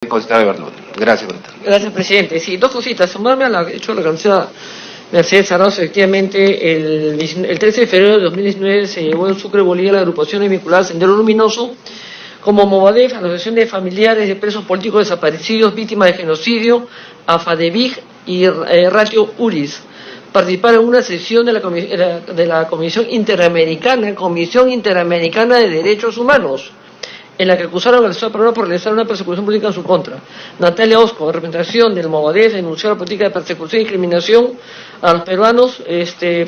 Gracias, Gracias, presidente. Sí, dos cositas. Sumarme a la que ha hecho la canciller Mercedes Arauz. Efectivamente, el 13 de febrero de 2019 se llevó en Sucre, Bolivia, la agrupación vinculada al Sendero Luminoso como Movadef, Asociación de Familiares de Presos Políticos Desaparecidos, Víctimas de Genocidio, AFADEVIG y Ratio URIS. Participar en una sesión de la Comisión Interamericana de Derechos Humanos, en la que acusaron al Estado peruano por realizar una persecución política en su contra. Natalia Osco, en representación del Movadef, denunció la política de persecución y discriminación a los peruanos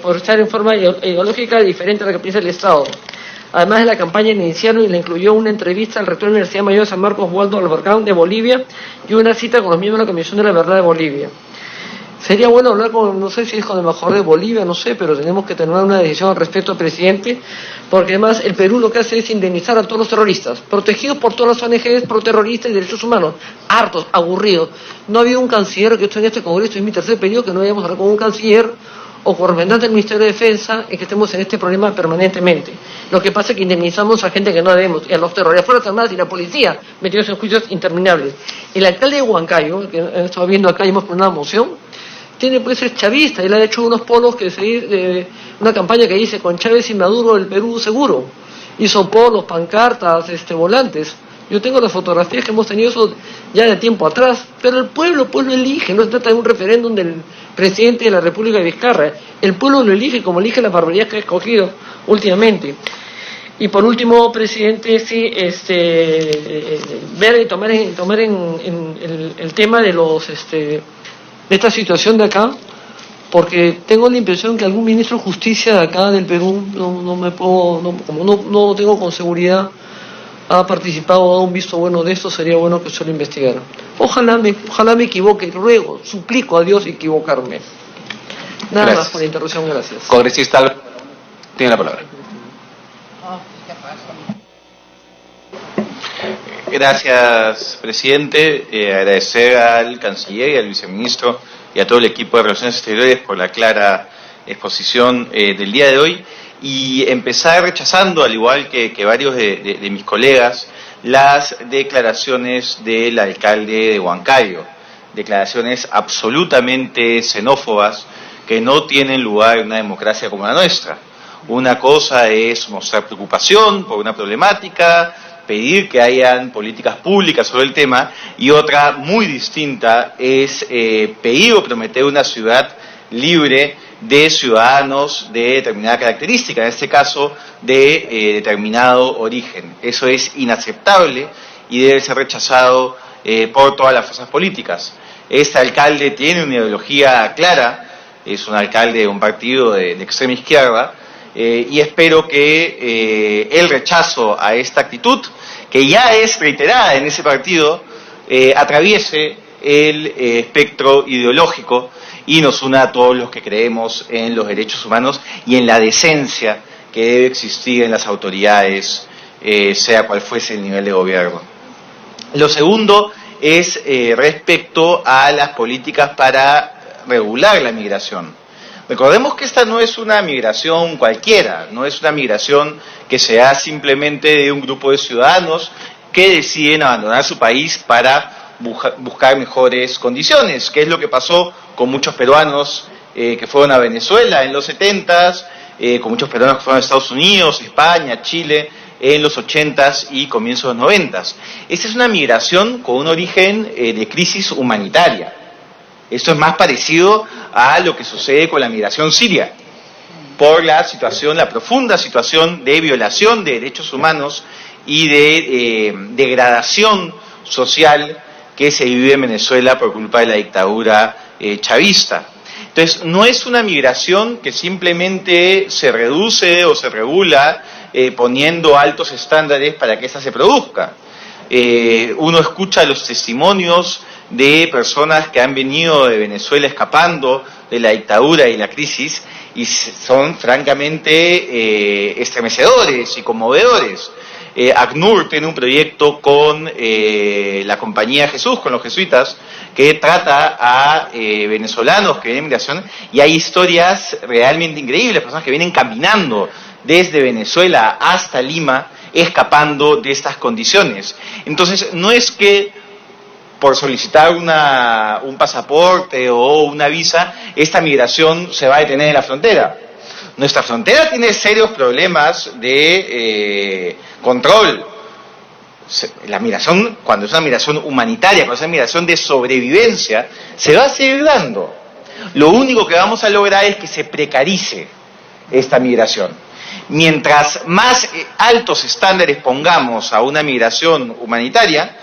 por estar en forma ideológica diferente a la que piensa el Estado. Además de la campaña iniciaron y le incluyó una entrevista al rector de la Universidad Mayor de San Marcos, Waldo Albarcán, de Bolivia, y una cita con los miembros de la Comisión de la Verdad de Bolivia. Sería bueno hablar con, no sé si es con el embajador de Bolivia, no sé, pero tenemos que tener una decisión al respecto, presidente, porque además el Perú lo que hace es indemnizar a todos los terroristas, protegidos por todas las ONGs pro-terroristas y derechos humanos, hartos, aburridos. No ha habido un canciller, que estoy en este Congreso, es mi tercer periodo, que no hayamos hablado con un canciller o con representante del Ministerio de Defensa, y que estemos en este problema permanentemente. Lo que pasa es que indemnizamos a gente que no debemos, y a los terroristas, Fuerzas Armadas y la policía, metidos en juicios interminables. El alcalde de Huancayo, que estaba viendo acá y hemos puesto una moción, puede ser chavista. Él ha hecho unos polos una campaña que dice: con Chávez y Maduro el Perú seguro. Hizo polos, pancartas, volantes. Yo tengo las fotografías que hemos tenido eso ya de tiempo atrás, pero el pueblo elige. No se trata de un referéndum del presidente de la República de Vizcarra. El pueblo lo elige como elige las barbaridades que ha escogido últimamente. Y por último, presidente, sí, ver y tomar en el tema de los de esta situación de acá, porque tengo la impresión que algún ministro de Justicia de acá del Perú, como no tengo con seguridad, ha participado o dado un visto bueno de esto. Sería bueno que se lo investigara. Ojalá me equivoque, ruego, suplico a Dios equivocarme. Nada más por la interrupción, gracias. Congresista Álvaro, tiene la palabra. Gracias, presidente. Agradecer al canciller y al viceministro y a todo el equipo de Relaciones Exteriores por la clara exposición del día de hoy, y empezar rechazando, al igual que varios de mis colegas, las declaraciones del alcalde de Huancayo, declaraciones absolutamente xenófobas que no tienen lugar en una democracia como la nuestra. Una cosa es mostrar preocupación por una problemática, pedir que hayan políticas públicas sobre el tema, y otra muy distinta es pedir o prometer una ciudad libre de ciudadanos de determinada característica, en este caso de determinado origen. Eso es inaceptable y debe ser rechazado por todas las fuerzas políticas. Este alcalde tiene una ideología clara, es un alcalde de un partido de extrema izquierda, y espero que el rechazo a esta actitud, que ya es reiterada en ese partido, atraviese el espectro ideológico y nos una a todos los que creemos en los derechos humanos y en la decencia que debe existir en las autoridades, sea cual fuese el nivel de gobierno. Lo segundo es respecto a las políticas para regular la migración. Recordemos que esta no es una migración cualquiera, no es una migración que se da simplemente de un grupo de ciudadanos que deciden abandonar su país para buscar mejores condiciones, que es lo que pasó con muchos peruanos que fueron a Venezuela en los 70s, con muchos peruanos que fueron a Estados Unidos, España, Chile, en los 80s y comienzos de los 90s. Esta es una migración con un origen de crisis humanitaria. Esto es más parecido a lo que sucede con la migración siria, por la profunda situación de violación de derechos humanos y de degradación social que se vive en Venezuela por culpa de la dictadura chavista. Entonces, no es una migración que simplemente se reduce o se regula poniendo altos estándares para que esta se produzca. Uno escucha los testimonios de personas que han venido de Venezuela escapando de la dictadura y la crisis, y son francamente estremecedores y conmovedores. ACNUR tiene un proyecto con la Compañía Jesús, con los jesuitas, que trata a venezolanos que vienen en migración, y hay historias realmente increíbles, personas que vienen caminando desde Venezuela hasta Lima, escapando de estas condiciones. Entonces, no es que por solicitar un pasaporte o una visa, esta migración se va a detener en la frontera. Nuestra frontera tiene serios problemas de control. La migración, cuando es una migración humanitaria, cuando es una migración de sobrevivencia, se va a seguir dando. Lo único que vamos a lograr es que se precarice esta migración. Mientras más altos estándares pongamos a una migración humanitaria,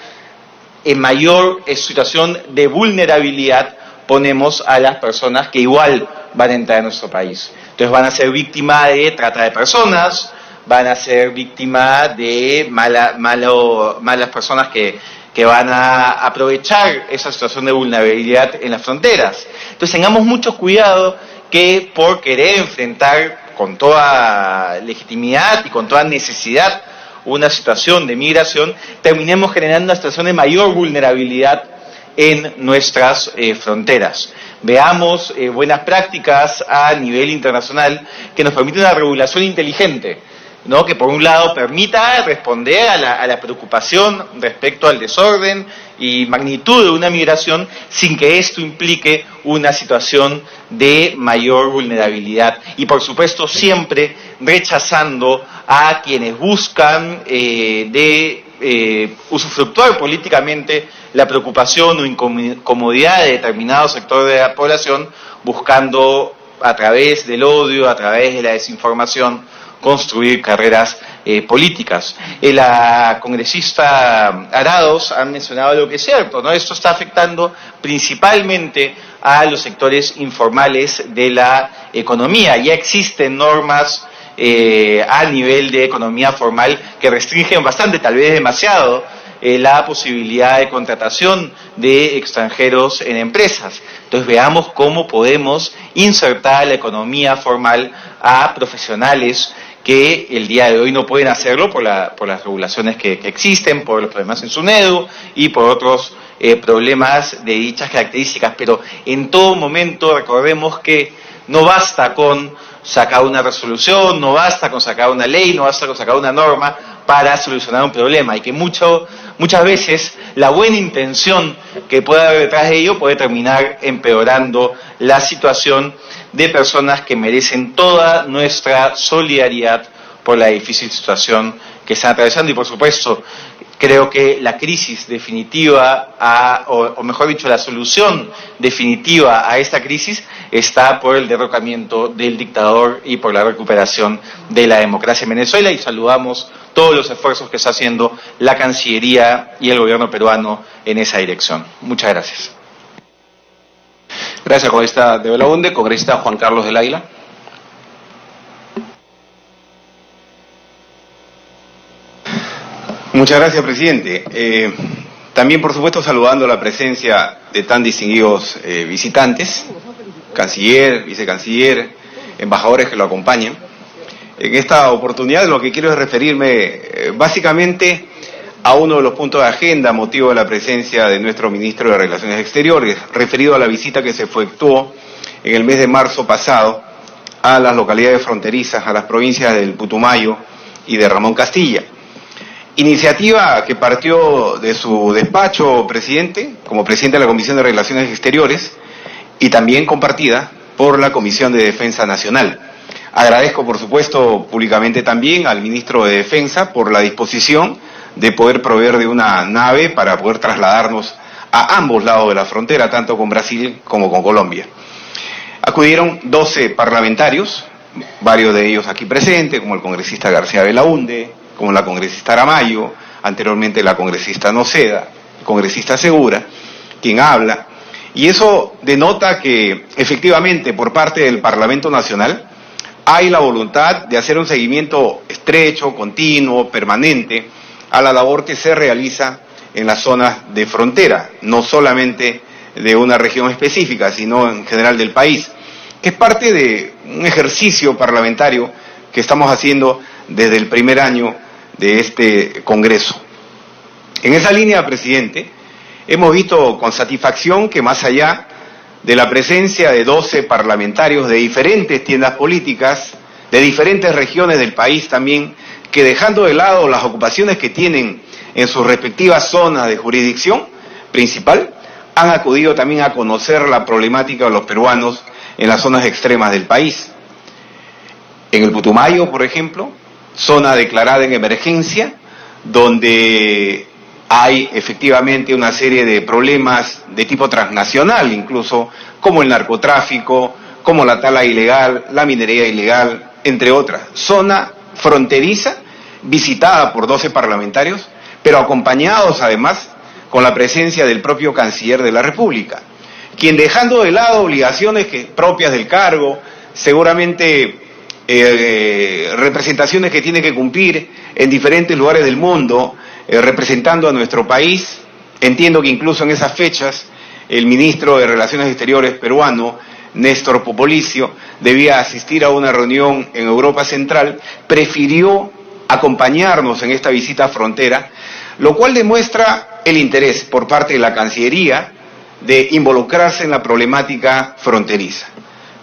en mayor situación de vulnerabilidad ponemos a las personas que igual van a entrar a nuestro país. Entonces van a ser víctimas de trata de personas, van a ser víctimas de malas personas que van a aprovechar esa situación de vulnerabilidad en las fronteras. Entonces tengamos mucho cuidado que por querer enfrentar con toda legitimidad y con toda necesidad una situación de migración, terminemos generando una situación de mayor vulnerabilidad en nuestras fronteras. Veamos buenas prácticas a nivel internacional que nos permiten una regulación inteligente, ¿no? Que por un lado permita responder a la preocupación respecto al desorden y magnitud de una migración sin que esto implique una situación de mayor vulnerabilidad. Y por supuesto siempre rechazando a quienes buscan usufructuar políticamente la preocupación o incomodidad de determinado sector de la población, buscando a través del odio, a través de la desinformación, construir carreras políticas. La congresista Arados ha mencionado lo que es cierto, ¿no? Esto está afectando principalmente a los sectores informales de la economía. Ya existen normas a nivel de economía formal que restringen bastante, tal vez demasiado, la posibilidad de contratación de extranjeros en empresas. Entonces veamos cómo podemos insertar la economía formal a profesionales que el día de hoy no pueden hacerlo por las regulaciones que existen, por los problemas en SUNEDU y por otros problemas de dichas características. Pero en todo momento recordemos que no basta con sacar una resolución, no basta con sacar una ley, no basta con sacar una norma para solucionar un problema, y que muchas veces la buena intención que puede haber detrás de ello puede terminar empeorando la situación de personas que merecen toda nuestra solidaridad por la difícil situación que están atravesando. Y por supuesto, creo que la crisis definitiva, o mejor dicho, la solución definitiva a esta crisis está por el derrocamiento del dictador y por la recuperación de la democracia en Venezuela, y saludamos todos los esfuerzos que está haciendo la Cancillería y el gobierno peruano en esa dirección. Muchas gracias. Gracias, congresista de Belaunde. Congresista Juan Carlos del Águila. Muchas gracias, presidente. También, por supuesto, saludando la presencia de tan distinguidos visitantes, canciller, vicecanciller, embajadores que lo acompañan. En esta oportunidad lo que quiero es referirme básicamente a uno de los puntos de agenda, motivo de la presencia de nuestro ministro de Relaciones Exteriores, referido a la visita que se efectuó en el mes de marzo pasado a las localidades fronterizas, a las provincias del Putumayo y de Ramón Castilla. Iniciativa que partió de su despacho, presidente, como presidente de la Comisión de Relaciones Exteriores, y también compartida por la Comisión de Defensa Nacional. Agradezco, por supuesto, públicamente también al ministro de Defensa por la disposición de poder proveer de una nave para poder trasladarnos a ambos lados de la frontera, tanto con Brasil como con Colombia. Acudieron 12 parlamentarios, varios de ellos aquí presentes, como el congresista García Belaunde, como la congresista Aramayo, anteriormente la congresista Noceda, el congresista Segura, quien habla, y eso denota que efectivamente por parte del Parlamento Nacional hay la voluntad de hacer un seguimiento estrecho, continuo, permanente, a la labor que se realiza en las zonas de frontera, no solamente de una región específica, sino en general del país, que es parte de un ejercicio parlamentario que estamos haciendo desde el primer año de este Congreso. En esa línea, presidente, hemos visto con satisfacción que más allá de la presencia de 12 parlamentarios de diferentes tiendas políticas, de diferentes regiones del país también, que dejando de lado las ocupaciones que tienen en sus respectivas zonas de jurisdicción, principal, han acudido también a conocer la problemática de los peruanos en las zonas extremas del país. En el Putumayo, por ejemplo, zona declarada en emergencia, donde hay efectivamente una serie de problemas de tipo transnacional, incluso como el narcotráfico, como la tala ilegal, la minería ilegal, entre otras. Zona fronteriza, visitada por 12 parlamentarios, pero acompañados además con la presencia del propio canciller de la República, quien, dejando de lado obligaciones propias del cargo, seguramente representaciones que tiene que cumplir en diferentes lugares del mundo, representando a nuestro país. Entiendo que incluso en esas fechas el ministro de Relaciones Exteriores peruano, Néstor Popolicio, debía asistir a una reunión en Europa Central, prefirió acompañarnos en esta visita a frontera, lo cual demuestra el interés por parte de la Cancillería de involucrarse en la problemática fronteriza.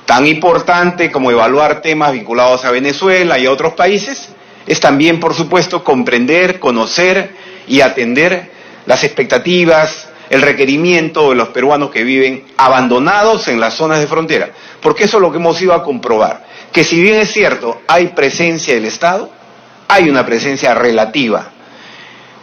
Tan importante como evaluar temas vinculados a Venezuela y a otros países, es también, por supuesto, comprender, conocer y atender las expectativas, el requerimiento de los peruanos que viven abandonados en las zonas de frontera, porque eso es lo que hemos ido a comprobar, que si bien es cierto, hay presencia del Estado, hay una presencia relativa.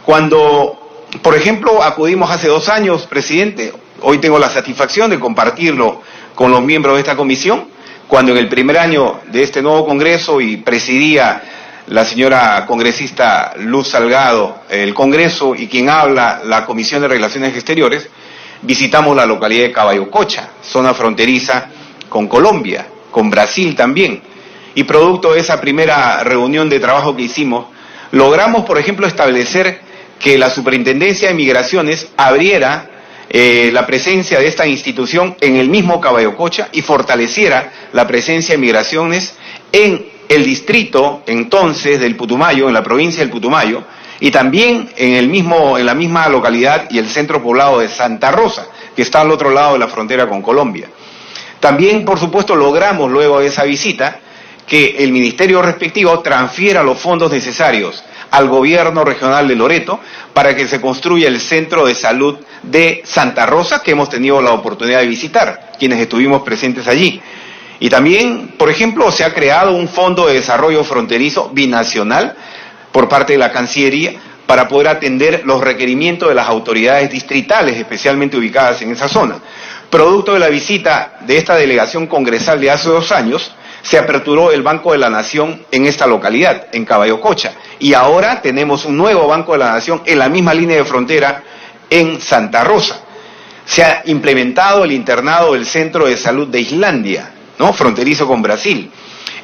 Cuando, por ejemplo, acudimos hace 2 años, presidente, hoy tengo la satisfacción de compartirlo con los miembros de esta comisión, cuando en el primer año de este nuevo Congreso y presidía la señora congresista Luz Salgado el Congreso y quien habla la Comisión de Relaciones Exteriores, visitamos la localidad de Caballococha, zona fronteriza con Colombia, con Brasil también, y producto de esa primera reunión de trabajo que hicimos, logramos, por ejemplo, establecer que la Superintendencia de Migraciones abriera la presencia de esta institución en el mismo Caballococha y fortaleciera la presencia de migraciones en el distrito entonces del Putumayo, en la provincia del Putumayo, y también en la misma localidad y el centro poblado de Santa Rosa, que está al otro lado de la frontera con Colombia. También, por supuesto, logramos luego de esa visita que el ministerio respectivo transfiera los fondos necesarios al gobierno regional de Loreto para que se construya el centro de salud de Santa Rosa, que hemos tenido la oportunidad de visitar, quienes estuvimos presentes allí. Y también, por ejemplo, se ha creado un fondo de desarrollo fronterizo binacional por parte de la Cancillería para poder atender los requerimientos de las autoridades distritales, especialmente ubicadas en esa zona. Producto de la visita de esta delegación congresal de hace 2 años, se aperturó el Banco de la Nación en esta localidad, en Caballococha, y ahora tenemos un nuevo Banco de la Nación en la misma línea de frontera en Santa Rosa. Se ha implementado el internado del Centro de Salud de Islandia, ¿no?, fronterizo con Brasil.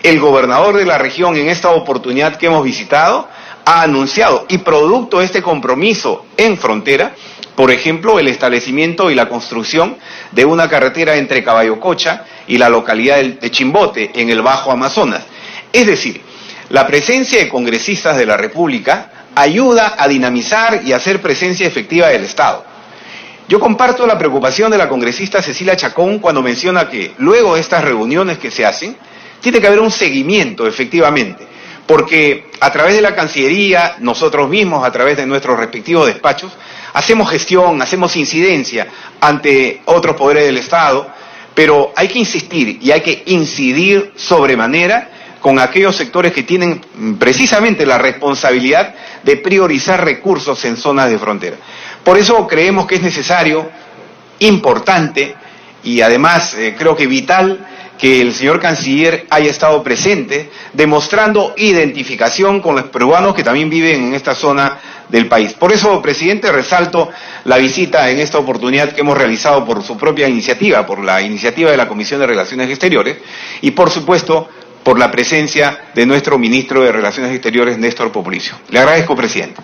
El gobernador de la región, en esta oportunidad que hemos visitado, ha anunciado, y producto de este compromiso en frontera, por ejemplo, el establecimiento y la construcción de una carretera entre Caballococha y la localidad de Chimbote, en el Bajo Amazonas. Es decir, la presencia de congresistas de la República ayuda a dinamizar y a hacer presencia efectiva del Estado. Yo comparto la preocupación de la congresista Cecilia Chacón cuando menciona que luego de estas reuniones que se hacen, tiene que haber un seguimiento efectivamente, porque a través de la Cancillería, nosotros mismos, a través de nuestros respectivos despachos, hacemos gestión, hacemos incidencia ante otros poderes del Estado, pero hay que insistir y hay que incidir sobremanera con aquellos sectores que tienen precisamente la responsabilidad de priorizar recursos en zonas de frontera. Por eso creemos que es necesario, importante y además creo que vital que el señor canciller haya estado presente, demostrando identificación con los peruanos que también viven en esta zona del país. Por eso, presidente, resalto la visita en esta oportunidad que hemos realizado por su propia iniciativa, por la iniciativa de la Comisión de Relaciones Exteriores y, por supuesto, por la presencia de nuestro ministro de Relaciones Exteriores, Néstor Popolicio. Le agradezco, presidente.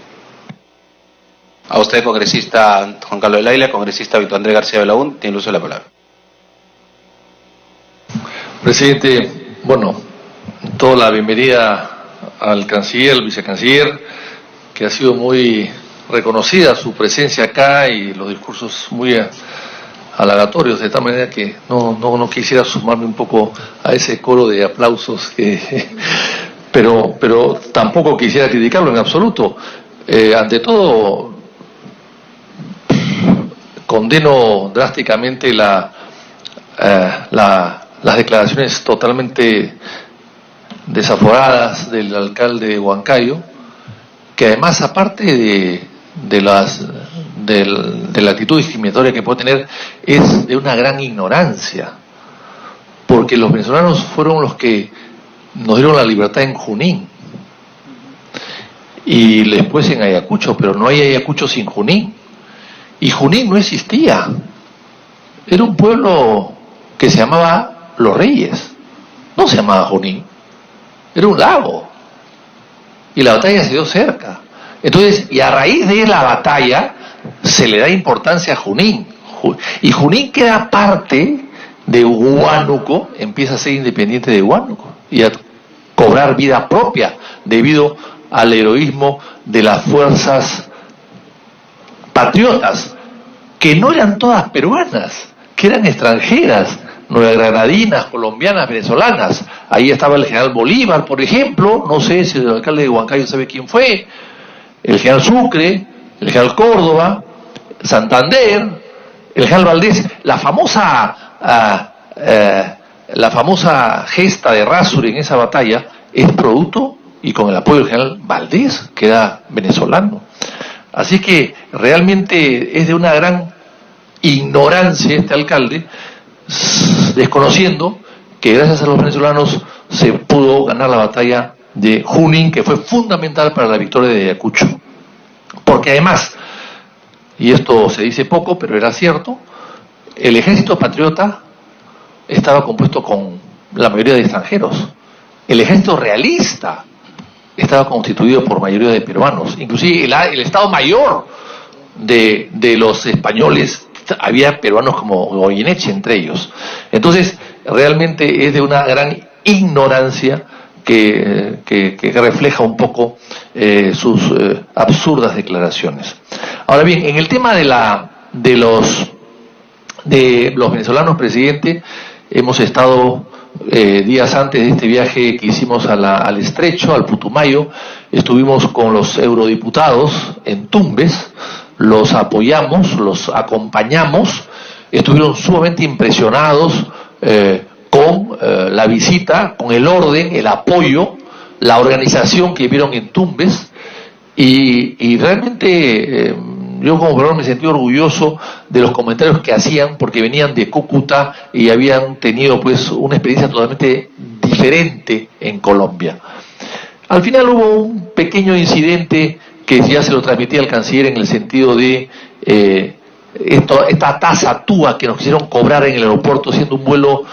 A usted, congresista Juan Carlos del Águila, congresista Víctor Andrés García Belaún, tiene el uso de la palabra. Presidente, bueno, toda la bienvenida al canciller, al vicecanciller, que ha sido muy reconocida su presencia acá y los discursos muy halagatorios, de tal manera que no quisiera sumarme un poco a ese coro de aplausos, pero tampoco quisiera criticarlo en absoluto. Ante todo, condeno drásticamente las declaraciones totalmente desaforadas del alcalde de Huancayo, que además, aparte de la actitud discriminatoria que puede tener, es de una gran ignorancia, porque los venezolanos fueron los que nos dieron la libertad en Junín y después en Ayacucho, pero no hay Ayacucho sin Junín, y Junín no existía, era un pueblo que se llamaba Los Reyes, no se llamaba Junín, era un lago, y la batalla se dio cerca. Entonces, y a raíz de la batalla se le da importancia a Junín, y Junín queda parte de Huánuco, empieza a ser independiente de Huánuco y a cobrar vida propia debido al heroísmo de las fuerzas patriotas, que no eran todas peruanas, que eran extranjeras, nuevagranadinas, colombianas, venezolanas. Ahí estaba el general Bolívar, por ejemplo, no sé si el alcalde de Huancayo sabe quién fue, el general Sucre, el general Córdoba, Santander, el general Valdés, la famosa gesta de Rasuri en esa batalla es producto y con el apoyo del general Valdés, que era venezolano. Así que realmente es de una gran ignorancia este alcalde, desconociendo que gracias a los venezolanos se pudo ganar la batalla de Junín, que fue fundamental para la victoria de Ayacucho. Porque además, y esto se dice poco, pero era cierto, el ejército patriota estaba compuesto con la mayoría de extranjeros. El ejército realista estaba constituido por mayoría de peruanos. Inclusive el Estado Mayor de los españoles, había peruanos como Goyeneche entre ellos. Entonces, realmente es de una gran ignorancia que refleja un poco sus absurdas declaraciones. Ahora bien, en el tema de los venezolanos, presidente, hemos estado días antes de este viaje que hicimos al Estrecho, al Putumayo, estuvimos con los eurodiputados en Tumbes, los apoyamos, los acompañamos, estuvieron sumamente impresionados con la visita, con el orden, el apoyo, la organización que vieron en Tumbes, y realmente yo como peruano me sentí orgulloso de los comentarios que hacían, porque venían de Cúcuta y habían tenido pues una experiencia totalmente diferente en Colombia. Al final hubo un pequeño incidente que ya se lo transmití al canciller, en el sentido de esta tasa TUA que nos quisieron cobrar en el aeropuerto, siendo un vuelo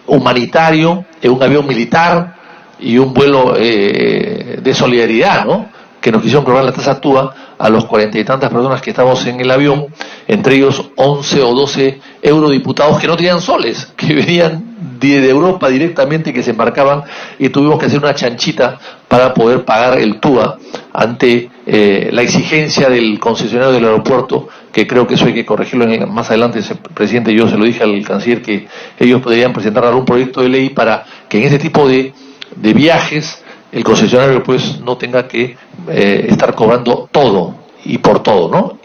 humanitario, un avión militar y un vuelo de solidaridad, ¿no? Que nos quisieron cobrar la tasa TUA a los 40 y tantas personas que estábamos en el avión, entre ellos 11 o 12 eurodiputados que no tenían soles, que venían de Europa directamente, que se embarcaban, y tuvimos que hacer una chanchita para poder pagar el TUA ante la exigencia del concesionario del aeropuerto, que creo que eso hay que corregirlo más adelante, presidente. Yo se lo dije al canciller que ellos podrían presentar algún proyecto de ley para que en ese tipo de viajes el concesionario pues no tenga que estar cobrando todo y por todo, ¿no?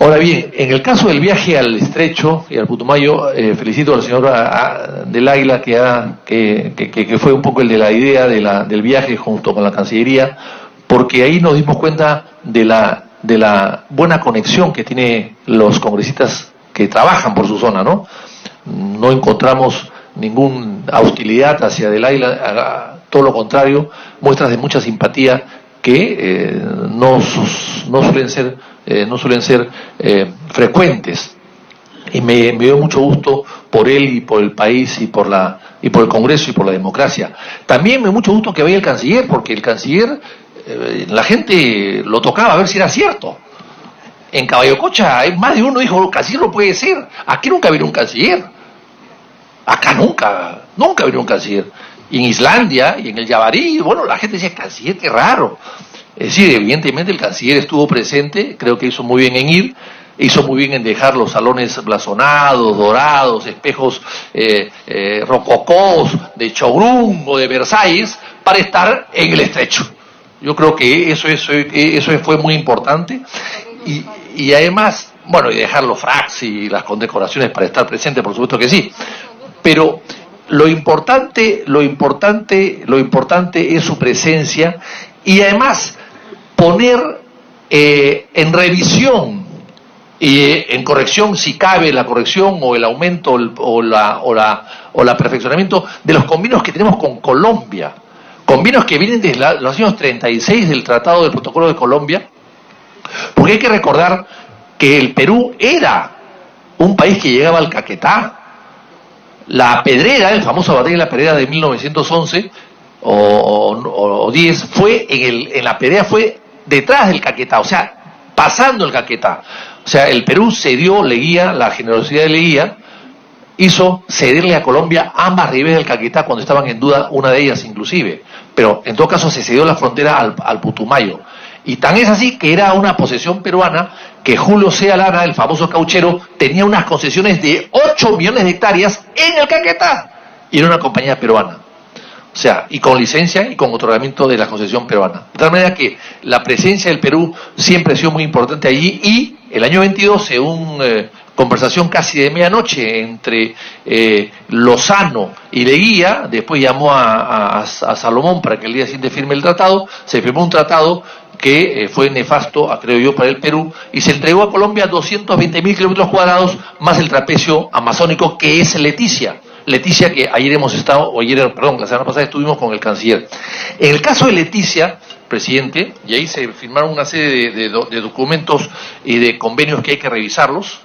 Ahora bien, en el caso del viaje al Estrecho y al Putumayo, felicito al señor del Águila que fue un poco el de la idea del viaje junto con la Cancillería, porque ahí nos dimos cuenta de la buena conexión que tienen los congresistas que trabajan por su zona, ¿no? No encontramos ninguna hostilidad hacia del Águila, todo lo contrario, muestras de mucha simpatía que no suelen ser frecuentes, y me dio mucho gusto por él y por el país y por el Congreso y por la democracia. También me dio mucho gusto que vaya el canciller, porque el canciller la gente lo tocaba a ver si era cierto. En Caballococha hay más de uno dijo, el canciller no puede ser, aquí nunca vino un canciller, acá nunca vino un canciller. Y en Islandia y en el Yabarí, bueno, la gente decía, canciller, qué raro. Es decir, evidentemente el canciller estuvo presente, creo que hizo muy bien en ir, hizo muy bien en dejar los salones blasonados, dorados, espejos rococós de Chogrún o de Versalles, para estar en el Estrecho. Yo creo que eso fue muy importante, y además bueno, y dejar los fracs y las condecoraciones para estar presente, por supuesto que sí. Pero lo importante es su presencia y además poner en revisión y en corrección, si cabe, la corrección o el aumento o la perfeccionamiento de los convenios que tenemos con Colombia. Convenios que vienen desde los años 36 del Tratado del Protocolo de Colombia, porque hay que recordar que el Perú era un país que llegaba al Caquetá. La Pedrera, el famoso batalla de la Pedrera de 1911 o 10, fue en la Pedrera fue detrás del Caquetá, o sea, pasando el Caquetá. O sea, el Perú cedió Leguía, la generosidad de Leguía hizo cederle a Colombia ambas riberas del Caquetá cuando estaban en duda, una de ellas inclusive. Pero en todo caso se cedió la frontera al Putumayo. Y tan es así que era una posesión peruana que Julio C. Alana, el famoso cauchero, tenía unas concesiones de 8 millones de hectáreas en el Caquetá. Y era una compañía peruana. O sea, y con licencia y con otorgamiento de la concesión peruana. De tal manera que la presencia del Perú siempre ha sido muy importante allí. Y el año 22, según conversación casi de medianoche entre Lozano y Leguía, después llamó a Salomón para que el día siguiente firme el tratado, se firmó un tratado que fue nefasto, creo yo, para el Perú, y se entregó a Colombia 220.000 kilómetros cuadrados, más el trapecio amazónico, que es Leticia. Leticia, que ayer hemos estado, la semana pasada estuvimos con el canciller. En el caso de Leticia, presidente, y ahí se firmaron una serie de documentos y de convenios que hay que revisarlos.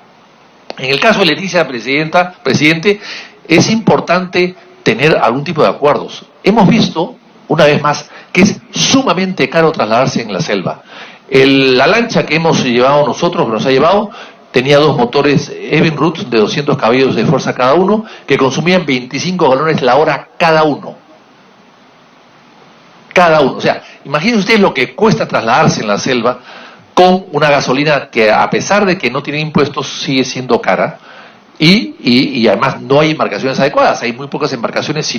En el caso de Leticia, presidente, es importante tener algún tipo de acuerdos. Hemos visto, una vez más, que es sumamente caro trasladarse en la selva. La lancha que hemos llevado nosotros, que nos ha llevado, tenía 2 motores Evinrude de 200 caballos de fuerza cada uno, que consumían 25 galones la hora cada uno. Cada uno. O sea, imaginen ustedes lo que cuesta trasladarse en la selva con una gasolina que, a pesar de que no tiene impuestos, sigue siendo cara. Y además no hay embarcaciones adecuadas, hay muy pocas embarcaciones,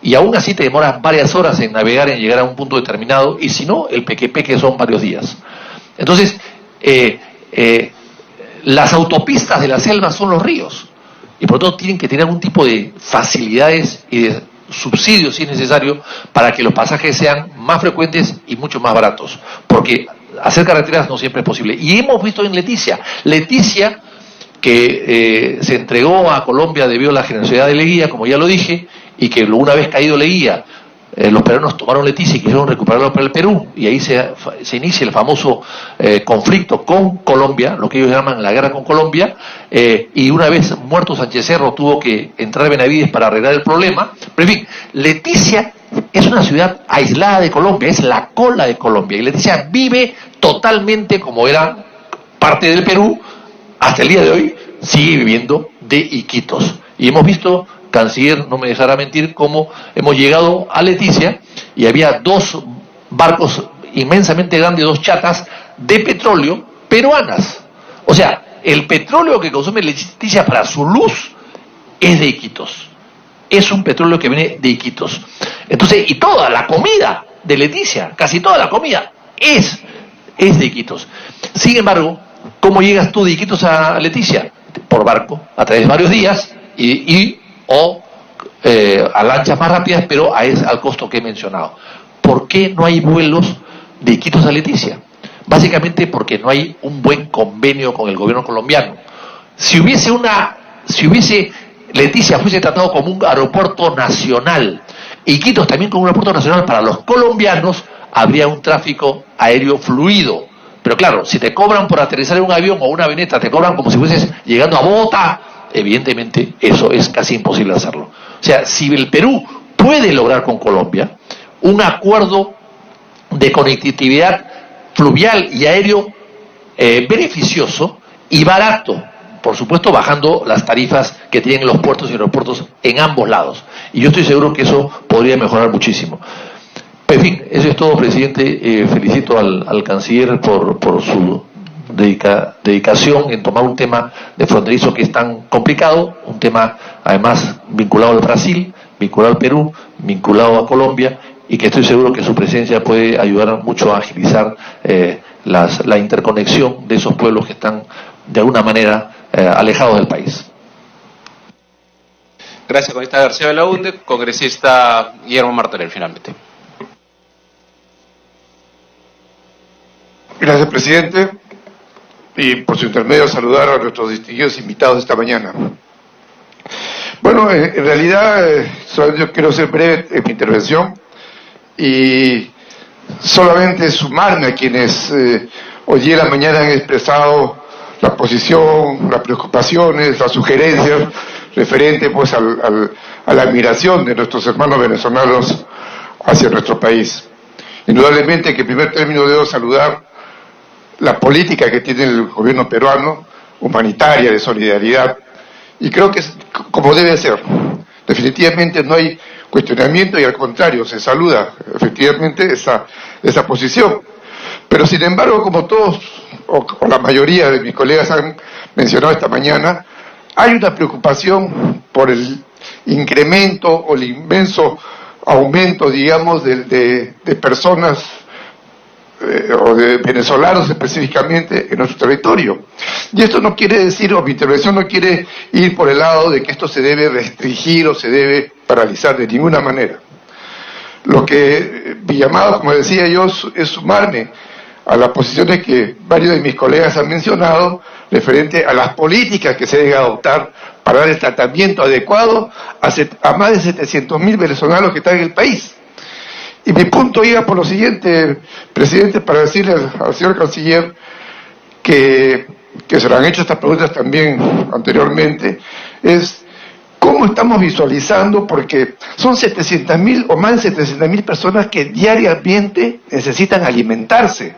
y aún así te demoras varias horas en navegar, en llegar a un punto determinado, y si no, el peque son varios días. Entonces, las autopistas de la selva son los ríos, y por lo tanto tienen que tener algún tipo de facilidades y de subsidios, si es necesario, para que los pasajes sean más frecuentes y mucho más baratos, porque hacer carreteras no siempre es posible. Y hemos visto en Leticia, que se entregó a Colombia debido a la generosidad de Leguía, como ya lo dije, y que una vez caído Leguía, los peruanos tomaron Leticia y quisieron recuperarlo para el Perú, y ahí se inicia el famoso conflicto con Colombia, lo que ellos llaman la guerra con Colombia, y una vez muerto Sánchez Cerro tuvo que entrar Benavides para arreglar el problema. Pero en fin, Leticia es una ciudad aislada de Colombia, es la cola de Colombia, y Leticia vive totalmente como era parte del Perú. Hasta el día de hoy sigue viviendo de Iquitos. Y hemos visto, canciller no me dejará mentir, cómo hemos llegado a Leticia y había 2 barcos inmensamente grandes, 2 chatas de petróleo peruanas. O sea, el petróleo que consume Leticia para su luz es de Iquitos. Es un petróleo que viene de Iquitos. Entonces, y toda la comida de Leticia, casi toda la comida es de Iquitos. Sin embargo, ¿cómo llegas tú de Iquitos a Leticia? Por barco, a través de varios días o a lanchas más rápidas, pero al costo que he mencionado. ¿Por qué no hay vuelos de Iquitos a Leticia? Básicamente porque no hay un buen convenio con el gobierno colombiano. Si Leticia fuese tratado como un aeropuerto nacional, Iquitos también como un aeropuerto nacional para los colombianos, habría un tráfico aéreo fluido. Pero claro, si te cobran por aterrizar en un avión o una avioneta, te cobran como si fueses llegando a Bogotá, evidentemente eso es casi imposible hacerlo. O sea, si el Perú puede lograr con Colombia un acuerdo de conectividad fluvial y aéreo beneficioso y barato, por supuesto bajando las tarifas que tienen los puertos y aeropuertos en ambos lados. Y yo estoy seguro que eso podría mejorar muchísimo. En fin, eso es todo, presidente. Felicito al canciller por su dedicación en tomar un tema de fronterizo que es tan complicado, un tema además vinculado al Brasil, vinculado al Perú, vinculado a Colombia, y que estoy seguro que su presencia puede ayudar mucho a agilizar la interconexión de esos pueblos que están de alguna manera, alejados del país. Gracias, congresista García Belaúnde. Congresista Guillermo Martorell, finalmente. Gracias, presidente. Y por su intermedio saludar a nuestros distinguidos invitados esta mañana. Bueno, en realidad yo quiero ser breve en mi intervención y solamente sumarme a quienes hoy día en la mañana han expresado la posición, las preocupaciones, las sugerencias referentes pues a la migración de nuestros hermanos venezolanos hacia nuestro país. Indudablemente que en primer término debo saludar la política que tiene el gobierno peruano, humanitaria, de solidaridad, y creo que es como debe ser. Definitivamente no hay cuestionamiento y al contrario, se saluda efectivamente esa posición. Pero sin embargo, como todos o la mayoría de mis colegas han mencionado esta mañana, hay una preocupación por el incremento o el inmenso aumento, digamos, de personas o de venezolanos específicamente en nuestro territorio. Y esto no quiere decir, o mi intervención no quiere ir por el lado de que esto se debe restringir o se debe paralizar de ninguna manera. Lo que mi llamado, como decía yo, es sumarme a las posiciones que varios de mis colegas han mencionado referente a las políticas que se deben adoptar para dar el tratamiento adecuado a más de 700.000 venezolanos que están en el país. Y mi punto iba por lo siguiente, presidente, para decirle al señor canciller que se le han hecho estas preguntas también anteriormente, es cómo estamos visualizando, porque son 700.000 o más de 700.000 personas que diariamente necesitan alimentarse,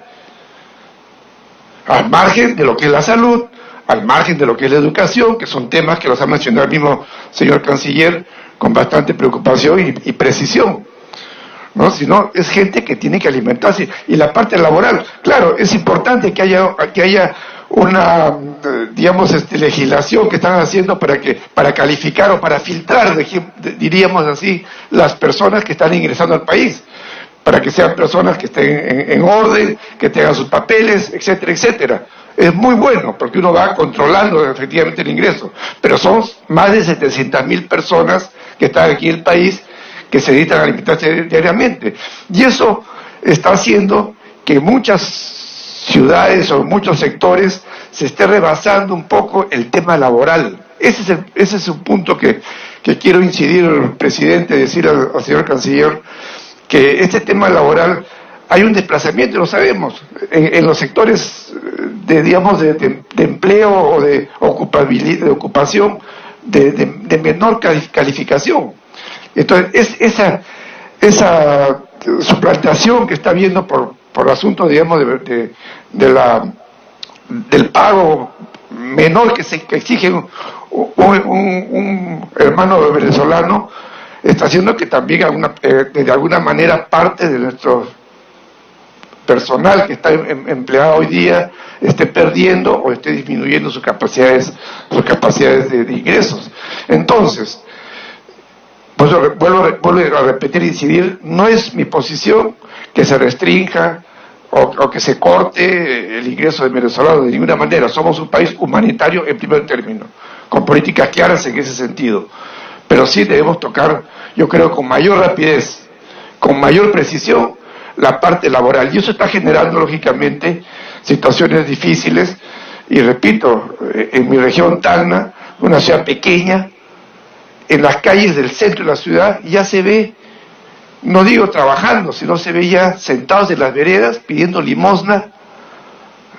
al margen de lo que es la salud, al margen de lo que es la educación, que son temas que los ha mencionado el mismo señor canciller con bastante preocupación y precisión. ¿No? Sino es gente que tiene que alimentarse. Y la parte laboral, claro, es importante que haya una, digamos, legislación que están haciendo para calificar o para filtrar, diríamos así, las personas que están ingresando al país, para que sean personas que estén en orden, que tengan sus papeles, etcétera, etcétera. Es muy bueno, porque uno va controlando efectivamente el ingreso, pero son más de 700.000 personas que están aquí en el país que se dedican a alimentarse diariamente. Y eso está haciendo que muchas ciudades o muchos sectores se esté rebasando un poco el tema laboral. Ese es un punto que quiero incidir, presidente, decir al señor canciller, que este tema laboral hay un desplazamiento, lo sabemos, en los sectores de empleo o de ocupación de menor calificación. Entonces, esa suplantación que está habiendo por asunto, digamos, del pago menor que exige un hermano venezolano, está haciendo que también de alguna manera parte de nuestro personal que está empleado hoy día esté perdiendo o esté disminuyendo sus capacidades de ingresos. Entonces, pues vuelvo a repetir e incidir, no es mi posición que se restrinja o que se corte el ingreso de venezolanos de ninguna manera. Somos un país humanitario en primer término, con políticas claras en ese sentido. Pero sí debemos tocar, yo creo, con mayor rapidez, con mayor precisión, la parte laboral. Y eso está generando, lógicamente, situaciones difíciles. Y repito, en mi región, Tacna, una ciudad pequeña, en las calles del centro de la ciudad ya se ve, no digo trabajando, sino se ve ya sentados en las veredas pidiendo limosna,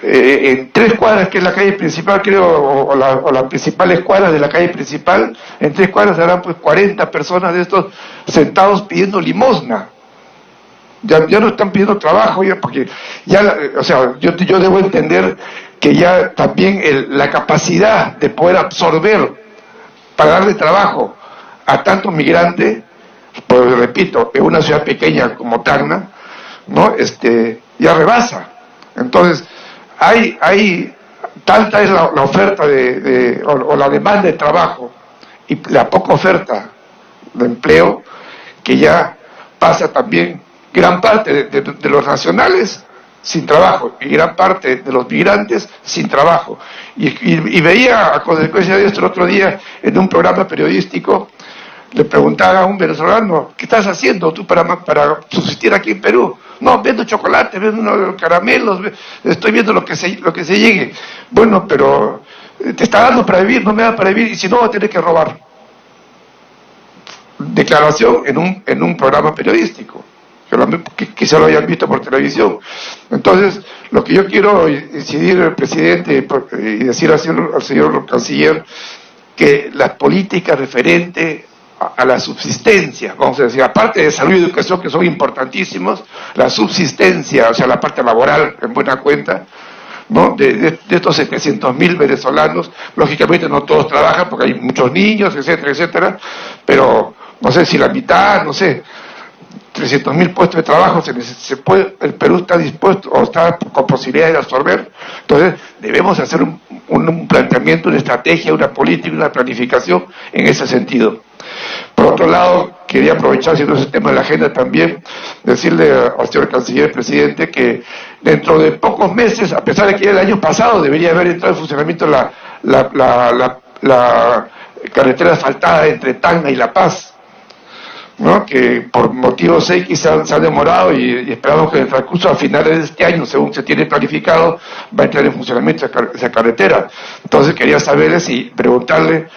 en 3 cuadras, que es la calle principal, creo, o las principales cuadras de la calle principal, en 3 cuadras habrán pues 40 personas de estos sentados pidiendo limosna. Ya no están pidiendo trabajo, ya, porque ya, o sea, yo debo entender que ya también la capacidad de poder absorber para darle trabajo a tantos migrantes, pues repito, en una ciudad pequeña como Tacna, ¿no? Ya rebasa. Entonces, tanta es la oferta o la demanda de trabajo y la poca oferta de empleo, que ya pasa también gran parte de los nacionales sin trabajo, y gran parte de los migrantes sin trabajo. Y veía, a consecuencia de esto, el otro día, en un programa periodístico, le preguntaba a un venezolano, ¿qué estás haciendo tú para subsistir aquí en Perú? No, vendo chocolate, vendo unos caramelos, estoy viendo lo que se llegue. Bueno, pero te está dando para vivir, no me da para vivir, y si no, va a tener que robar. Declaración en un programa periodístico, que quizá lo hayan visto por televisión. Entonces, lo que yo quiero incidir, presidente, y decir al señor canciller, que las políticas referentes a la subsistencia, vamos a decir, aparte de salud y educación, que son importantísimos, la subsistencia, o sea, la parte laboral, en buena cuenta, ¿no? De estos 700.000 venezolanos, lógicamente no todos trabajan porque hay muchos niños, etcétera, etcétera, pero no sé si la mitad, no sé, 300.000 puestos de trabajo el Perú está dispuesto o está con posibilidad de absorber. Entonces debemos hacer un planteamiento, una estrategia, una política, una planificación en ese sentido. Por otro lado, quería aprovechar, siendo ese tema de la agenda también, decirle al señor canciller, presidente, que dentro de pocos meses, a pesar de que ya el año pasado debería haber entrado en funcionamiento la carretera asfaltada entre Tacna y La Paz, ¿no? Que por motivos X se han demorado y esperamos que en el transcurso a finales de este año, según se tiene planificado, va a entrar en funcionamiento esa carretera. Entonces quería saber y preguntarle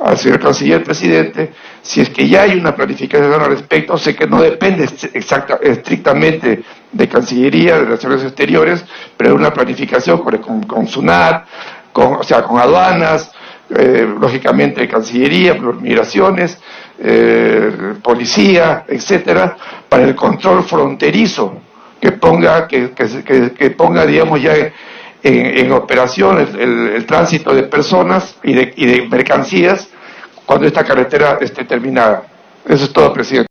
al señor canciller, presidente, si es que ya hay una planificación al respecto. Sé que no depende estrictamente de Cancillería, de Relaciones Exteriores, pero hay una planificación con SUNAT, con aduanas, lógicamente Cancillería, migraciones, policía, etcétera, para el control fronterizo, que ponga, digamos, ya en operación el tránsito de personas y de mercancías cuando esta carretera esté terminada. Eso es todo, presidente.